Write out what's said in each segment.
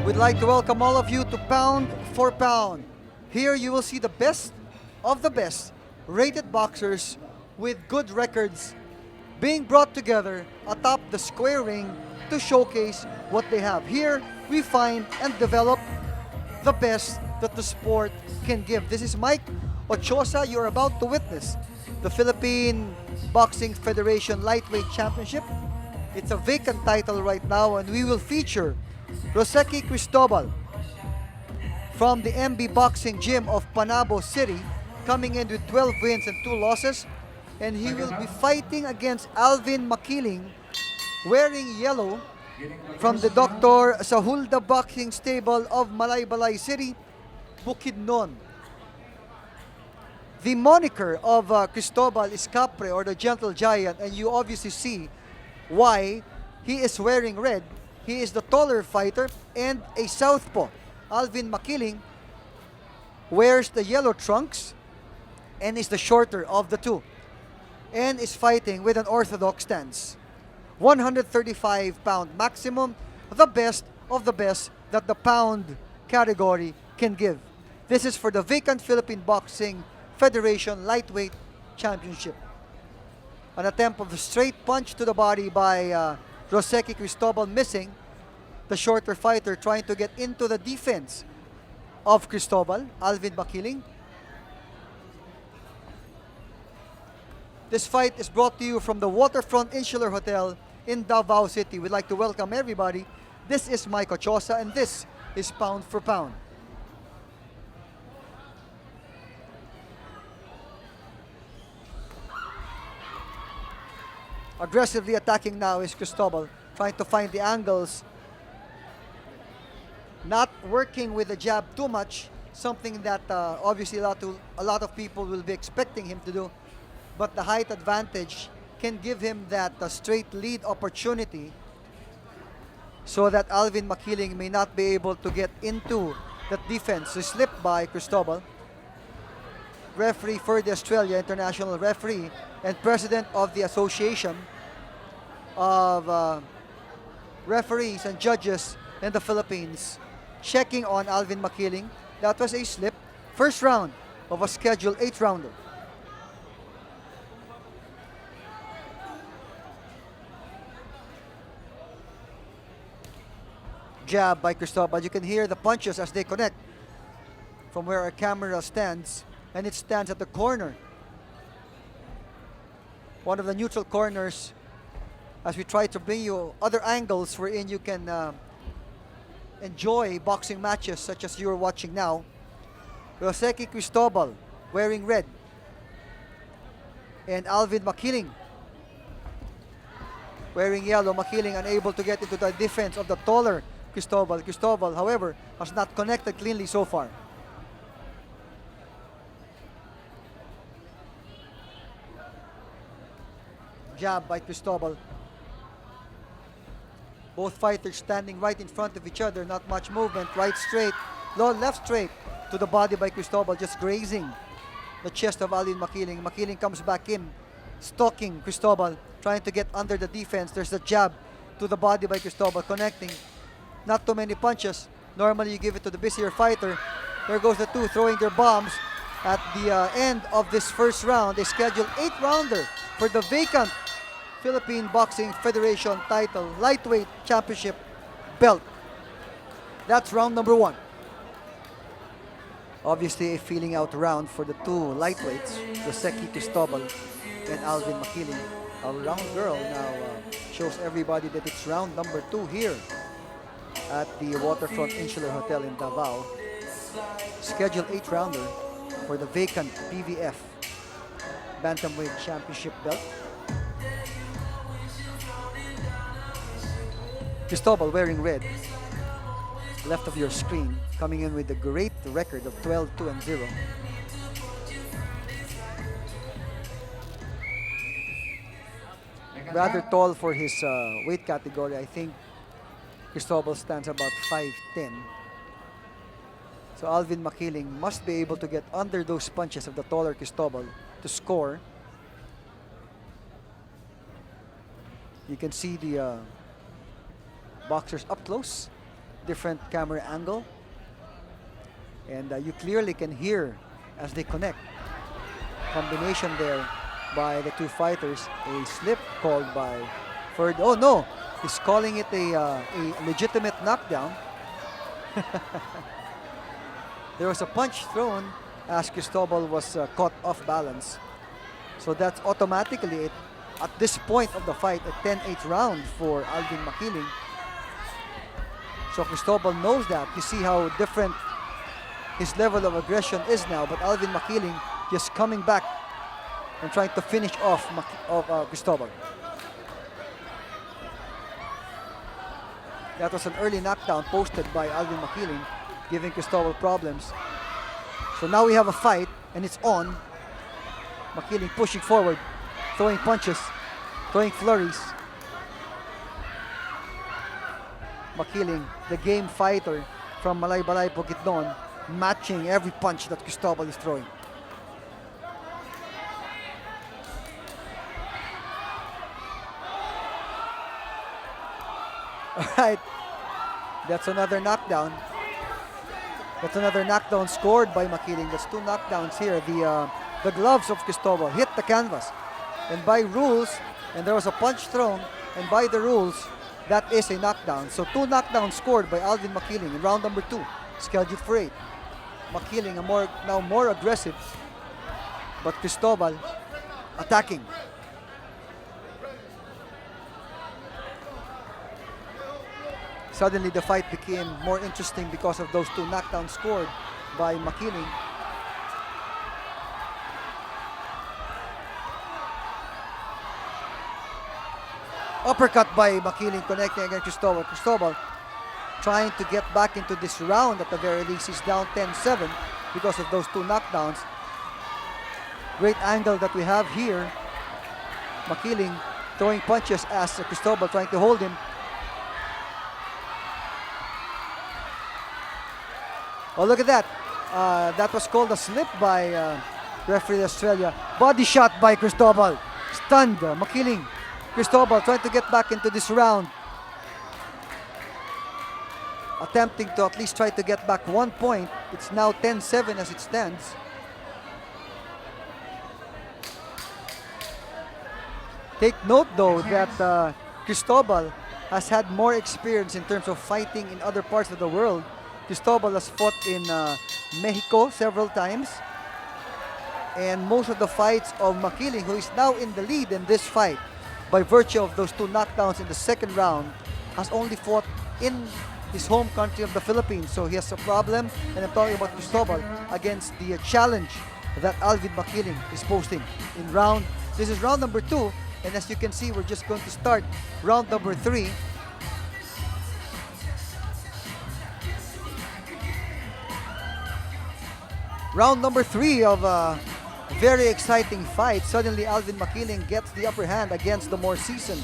We'd like to welcome all of you to Pound for Pound. Here you will see the best of the best rated boxers with good records being brought together atop the square ring to showcase what they have. Here we find and develop the best that the sport can give. This is Mike Ochosa. You're about to witness the Philippine Boxing Federation Lightweight Championship. It's a vacant title right now, and we will feature Roseki Cristobal from the MB Boxing Gym of Panabo City, coming in with 12 wins and 2 losses. And he will be fighting against Alvin Makiling, wearing yellow, from the Dr. Sahulda Boxing Stable of Malaybalay City, Bukidnon. The moniker of Cristobal is Capre, or the Gentle Giant, and you obviously see why he is wearing red. He is the taller fighter and a southpaw. Alvin Makiling wears the yellow trunks and is the shorter of the two, and is fighting with an orthodox stance. 135-pound maximum, the best of the best that the pound category can give. This is for the vacant Philippine Boxing Federation Lightweight Championship. An attempt of a straight punch to the body by Roseki Cristobal, missing. The shorter fighter trying to get into the defense of Cristobal, Alvin Makiling. This fight is brought to you from the Waterfront Insular Hotel in Davao City. We'd like to welcome everybody. This is Mike Ochosa, and this is Pound for Pound. Aggressively attacking now is Cristobal, trying to find the angles. Not working with the jab too much, something that obviously a lot of people will be expecting him to do. But the height advantage can give him that straight lead opportunity, so that Alvin Makiling may not be able to get into that defense. So slipped by Cristobal. Referee for the Australia, international referee and president of the Association of Referees and Judges in the Philippines, checking on Alvin Makiling. That was a slip. First round of a scheduled 8-rounder. Jab by Cristobal. You can hear the punches as they connect from where our camera stands, and it stands at the corner, one of the neutral corners, as we try to bring you other angles wherein you can enjoy boxing matches such as you're watching now. Roseki Cristobal wearing red, and Alvin Makiling wearing yellow. Makiling unable to get into the defense of the taller Cristobal. Cristobal, however, has not connected cleanly so far. Jab by Cristobal. Both fighters standing right in front of each other, not much movement. Right straight, low left straight to the body by Cristobal, just grazing the chest of Alvin Makiling. Makiling comes back in, stalking Cristobal, trying to get under the defense. There's a jab to the body by Cristobal, connecting. Not too many punches. Normally you give it to the busier fighter. There goes the two throwing their bombs at the end of this first round. A scheduled 8-rounder for the vacant Philippine Boxing Federation title lightweight championship belt. That's round number 1. Obviously a feeling out round for the two lightweights, Roseki Cristobal and Alvin Makiling. Our round girl now shows everybody that it's round number 2 here at the Waterfront Insular Hotel in Davao. Scheduled 8-rounder for the vacant PVF Bantamweight Championship belt. Cristobal wearing red, left of your screen, coming in with a great record of 12-2-0. Rather tall for his weight category. I think Cristobal stands about 5'10". So Alvin Makiling must be able to get under those punches of the taller Cristobal to score. You can see the boxers up close. different camera angle. And you clearly can hear as they connect. Combination there by the two fighters. A slip called by Ferd. Oh no, he's calling it a legitimate knockdown. There was a punch thrown as Cristobal was caught off balance. So that's automatically, at this point of the fight, a 10-8 round for Alvin Makiling. So Cristobal knows that. You see how different his level of aggression is now, but Alvin Makiling just coming back and trying to finish off Cristobal. That was an early knockdown posted by Alvin Makiling, giving Cristobal problems. So now we have a fight, and it's on. Makiling pushing forward, throwing punches, throwing flurries. Makiling, the game fighter from Malaybalay, Bukidnon, matching every punch that Cristobal is throwing. All right, that's another knockdown. That's another knockdown scored by Makiling. That's two knockdowns here. The gloves of Cristobal hit the canvas. And by rules, and there was a punch thrown, and by the rules, that is a knockdown. So two knockdowns scored by Alvin Makiling in round number 2, scheduled for 8. Makiling now more aggressive, but Cristobal attacking. Suddenly the fight became more interesting because of those two knockdowns scored by Makiling. Uppercut by Makiling connecting against Cristobal. Cristobal trying to get back into this round at the very least. He's down 10-7 because of those two knockdowns. Great angle that we have here. Makiling throwing punches as Cristobal trying to hold him. Oh, look at that. That was called a slip by referee Australia. Body shot by Cristobal. Stunned Makiling. Cristobal trying to get back into this round. Attempting to at least try to get back 1 point. It's now 10-7 as it stands. Take note though that Cristobal has had more experience in terms of fighting in other parts of the world. Cristobal has fought in Mexico several times. And most of the fights of Makiling, who is now in the lead in this fight, by virtue of those two knockdowns in the second round, has only fought in his home country of the Philippines. So he has a problem, and I'm talking about Cristobal, against the challenge that Alvin Makiling is posting in this is round number 2, and as you can see, we're just going to start round number 3. Round number 3 of a very exciting fight. Suddenly Alvin Makiling gets the upper hand against the more seasoned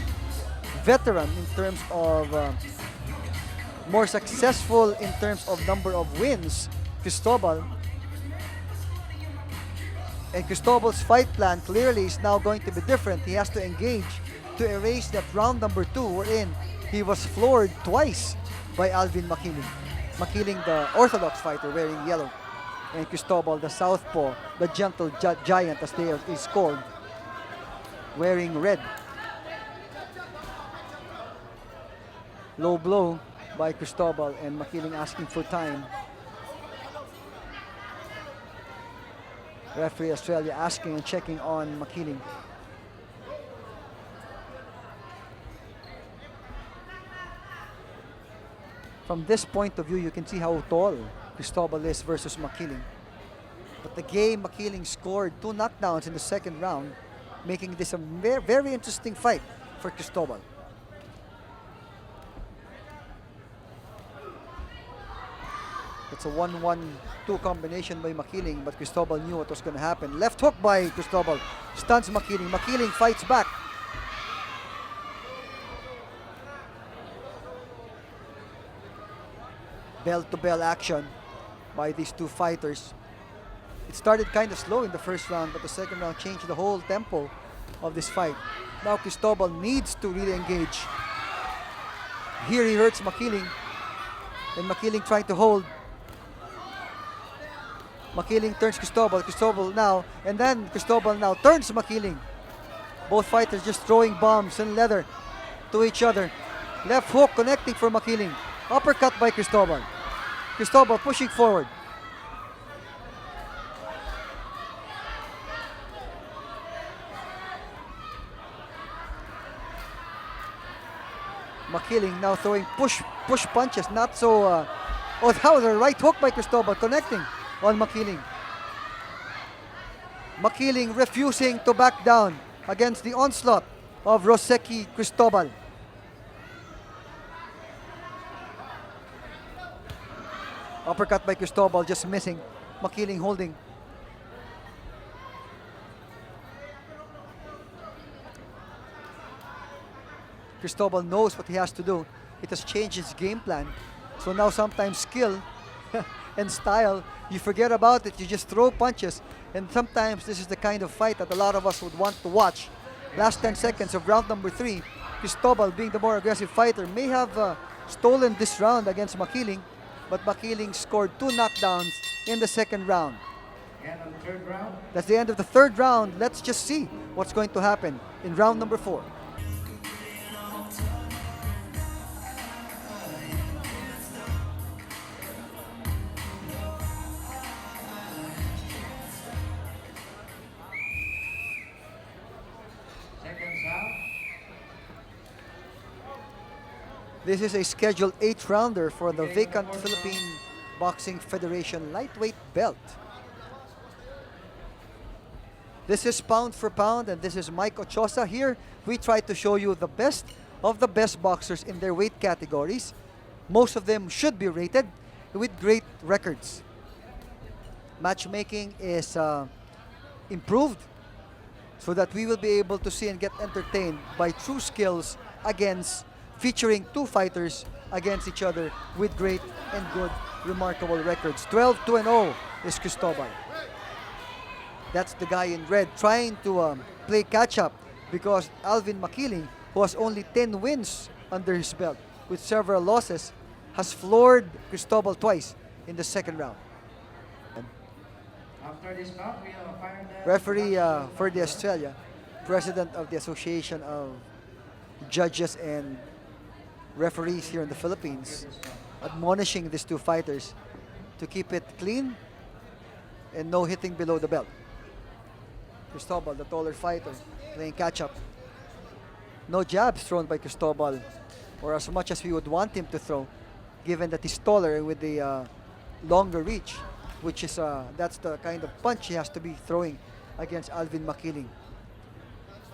veteran in terms of more successful in terms of number of wins, Cristobal. And Cristobal's fight plan clearly is now going to be different. He has to engage to erase that round number 2 wherein he was floored twice by Alvin Makiling. Makiling, the orthodox fighter, wearing yellow, and Cristobal, the southpaw, the gentle giant as they is called, wearing red. Low blow by Cristobal, and Makiling asking for time. Referee Australia asking and checking on Makiling. From this point of view, you can see how tall Cristobal is versus Makiling. But the game, Makiling scored 2 knockdowns in the second round, making this a very interesting fight for Cristobal. It's a 1-1-2 combination by Makiling, but Cristobal knew what was going to happen. Left hook by Cristobal stuns Makiling. Makiling fights back. Bell-to-bell action by these two fighters. It started kind of slow in the first round, but the second round changed the whole tempo of this fight. Now Cristobal needs to really engage. Here he hurts Makiling. And Makiling trying to hold. Makiling turns Cristobal. Cristobal now. And then Cristobal now turns Makiling. Both fighters just throwing bombs and leather to each other. Left hook connecting for Makiling. Uppercut by Cristobal. Cristobal pushing forward. Makiling now throwing push punches. Not so... oh, that was a right hook by Cristobal connecting on Makiling. Makiling refusing to back down against the onslaught of Roseki Cristobal. Uppercut by Cristobal, just missing. Makiling holding. Cristobal knows what he has to do. It has changed his game plan. So now sometimes skill and style, you forget about it, you just throw punches. And sometimes this is the kind of fight that a lot of us would want to watch. Last 10 seconds of round number 3, Cristobal, being the more aggressive fighter, may have stolen this round against Makiling, but Makiling scored 2 knockdowns in the second round. And on the third round, That's the end of the third round. Let's just see what's going to happen in round number 4. seconds out. This is a scheduled 8-rounder for the vacant Philippine Boxing Federation lightweight belt. This is pound for pound, and this is Mike Ochoa. Here, we try to show you the best of the best boxers in their weight categories. Most of them should be rated with great records. Matchmaking is improved so that we will be able to see and get entertained by true skills against featuring 2 fighters against each other with great and good, remarkable records. 12-2-0 is Cristobal. That's the guy in red trying to play catch-up because Alvin Makiling, who has only 10 wins under his belt with several losses, has floored Cristobal twice in the second round. After this bout, we have a final Referee for the Australia, president of the Association of Judges and Referees here in the Philippines, admonishing these 2 fighters to keep it clean and no hitting below the belt. Cristobal, the taller fighter, playing catch-up. No jabs thrown by Cristobal, or as much as we would want him to throw, given that he's taller with the longer reach, which is that's the kind of punch he has to be throwing against Alvin Makiling.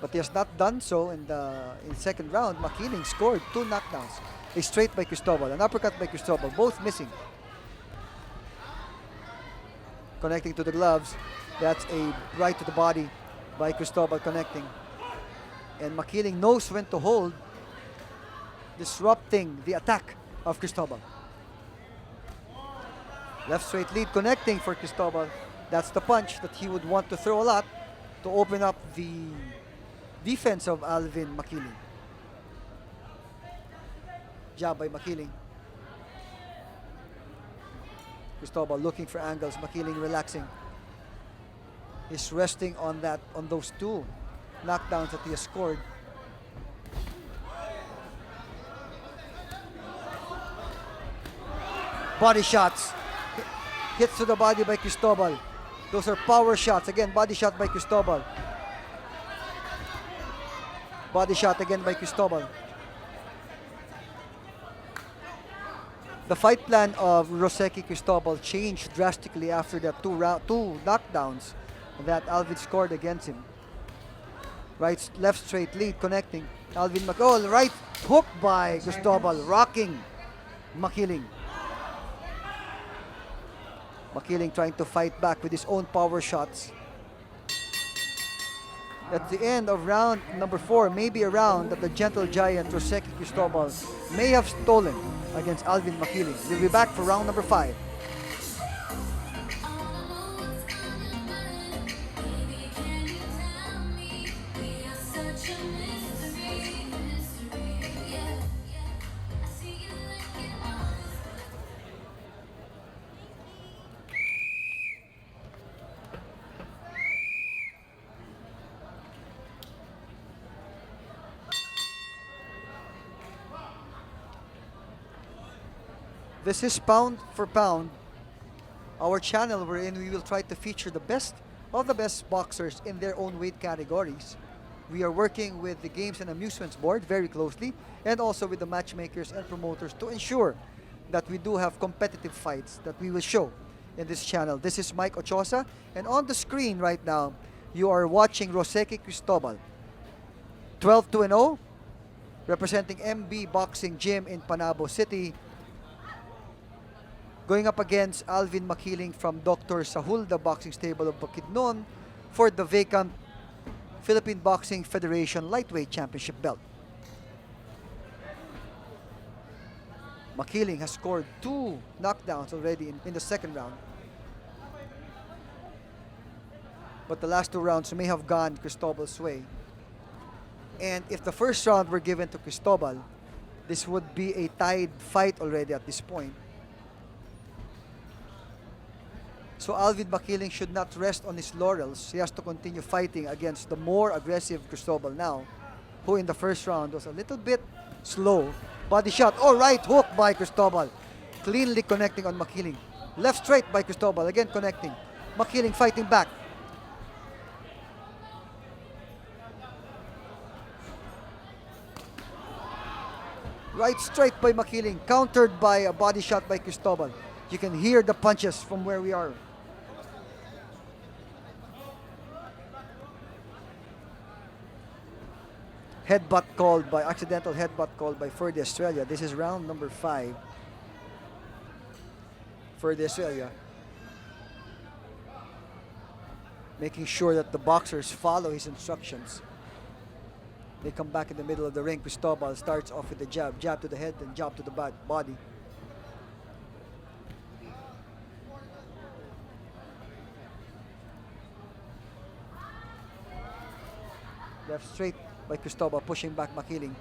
But he has not done so in the second round. Makiling scored 2 knockdowns. A straight by Cristobal, an uppercut by Cristobal, both missing. Connecting to the gloves. That's a right to the body by Cristobal connecting. And Makiling knows when to hold, disrupting the attack of Cristobal. Left straight lead connecting for Cristobal. That's the punch that he would want to throw a lot to open up the defense of Alvin Makiling. Jab by Makiling. Cristobal looking for angles. Makiling relaxing. He's resting on those 2 knockdowns that he has scored. Body shots. Hits to the body by Cristobal. Those are power shots. Again, body shot by Cristobal. Body shot again by Cristobal. The fight plan of Roseki Cristobal changed drastically after the 2 knockdowns that Alvin scored against him. Left straight lead connecting. Alvin right hook by Cristobal, rocking Makiling. Makiling trying to fight back with his own power shots. At the end of round number 4, maybe a round that the gentle giant Roseki Cristobal may have stolen against Alvin Makiling. We'll be back for round number 5. This is Pound for Pound, our channel wherein we will try to feature the best of the best boxers in their own weight categories. We are working with the Games and Amusements Board very closely and also with the matchmakers and promoters to ensure that we do have competitive fights that we will show in this channel. This is Mike Ochosa, and on the screen right now, you are watching Roseki Cristobal, 12-0, representing MB Boxing Gym in Panabo City, going up against Alvin Makiling from Dr. Sahulda Boxing Stable of Bukidnon for the vacant Philippine Boxing Federation Lightweight Championship belt. Makiling has scored 2 knockdowns already in the second round. But the last 2 rounds may have gone Cristobal's way. And if the first round were given to Cristobal, this would be a tied fight already at this point. So Alvin Makiling should not rest on his laurels. He has to continue fighting against the more aggressive Cristobal now, who in the first round was a little bit slow. Body shot, right hook by Cristobal. Cleanly connecting on Makiling. Left straight by Cristobal, again connecting. Makiling fighting back. Right straight by Makiling, countered by a body shot by Cristobal. You can hear the punches from where we are. Accidental headbutt called by Ferdy Australia. This is round number 5. Ferdy Australia making sure that the boxers follow his instructions. They come back in the middle of the ring. Cristobal starts off with the jab to the head and jab to the body. Left straight by Cristobal, pushing back Makiling.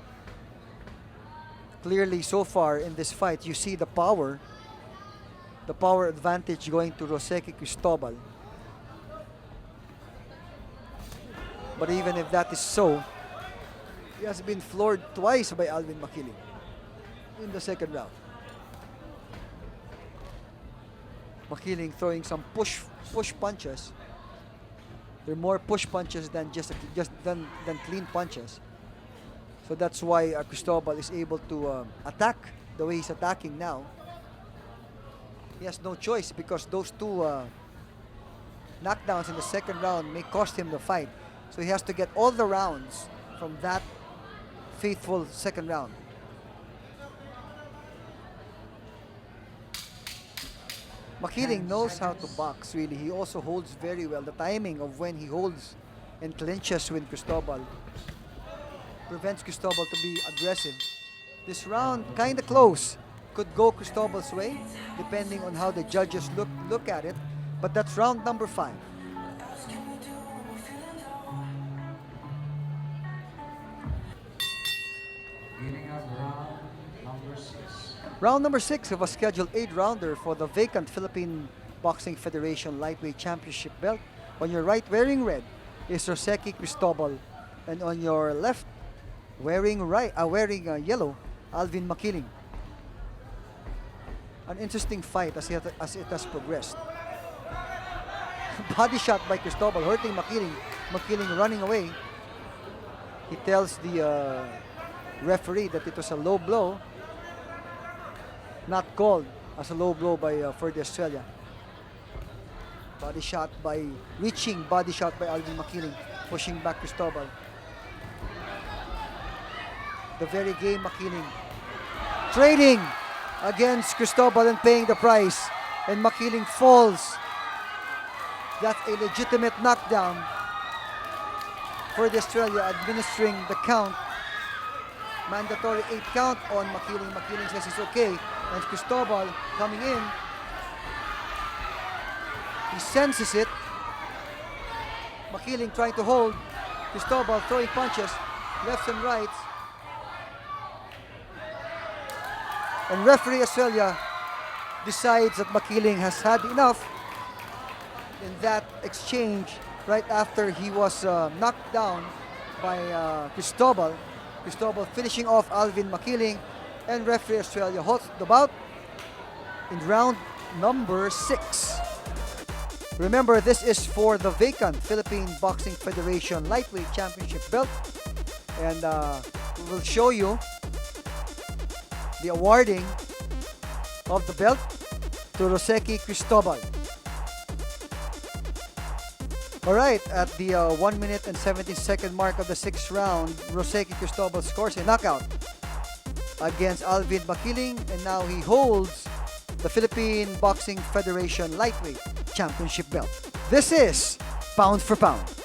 Clearly, so far in this fight, you see the power advantage going to Roseki Cristobal. But even if that is so, he has been floored twice by Alvin Makiling in the second round. Makiling throwing some push punches. They're more push punches than than clean punches. So that's why Cristobal is able to attack the way he's attacking now. He has no choice because those 2 knockdowns in the second round may cost him the fight. So he has to get all the rounds from that faithful second round. Makiling knows how to box, really. He also holds very well. The timing of when he holds and clinches with Cristobal prevents Cristobal to be aggressive. This round, kind of close. Could go Cristobal's way, depending on how the judges look at it. But that's round number 5. Beginning of round number 6. Round number 6 of a scheduled 8-rounder for the vacant Philippine Boxing Federation Lightweight Championship belt. On your right, wearing red, is Roseki Cristobal, and on your left, wearing yellow, Alvin Makiling. An interesting fight as it has progressed. Body shot by Cristobal, hurting Makiling. Makiling running away. He tells the referee that it was a low blow, not called as a low blow by Ferdy Australia. Reaching body shot by Alvin Makiling, pushing back Cristobal. The very game Makiling trading against Cristobal and paying the price, and Makiling falls. That's a legitimate knockdown. Ferdy Australia administering the count. Mandatory 8 count on Makiling. Makiling says it's okay. And Cristobal coming in. He senses it. Makiling trying to hold. Cristobal throwing punches, lefts and rights. And referee Australia decides that Makiling has had enough in that exchange right after he was knocked down by Cristobal. Cristobal finishing off Alvin Makiling, and referee Australia halts the bout in round number 6. Remember, this is for the vacant Philippine Boxing Federation Lightweight Championship belt. And we will show you the awarding of the belt to Roseki Cristobal. Alright, at the 1 minute and 17-second mark of the 6th round, Roseki Cristobal scores a knockout against Alvin Makiling, and now he holds the Philippine Boxing Federation Lightweight Championship belt. This is Pound for Pound.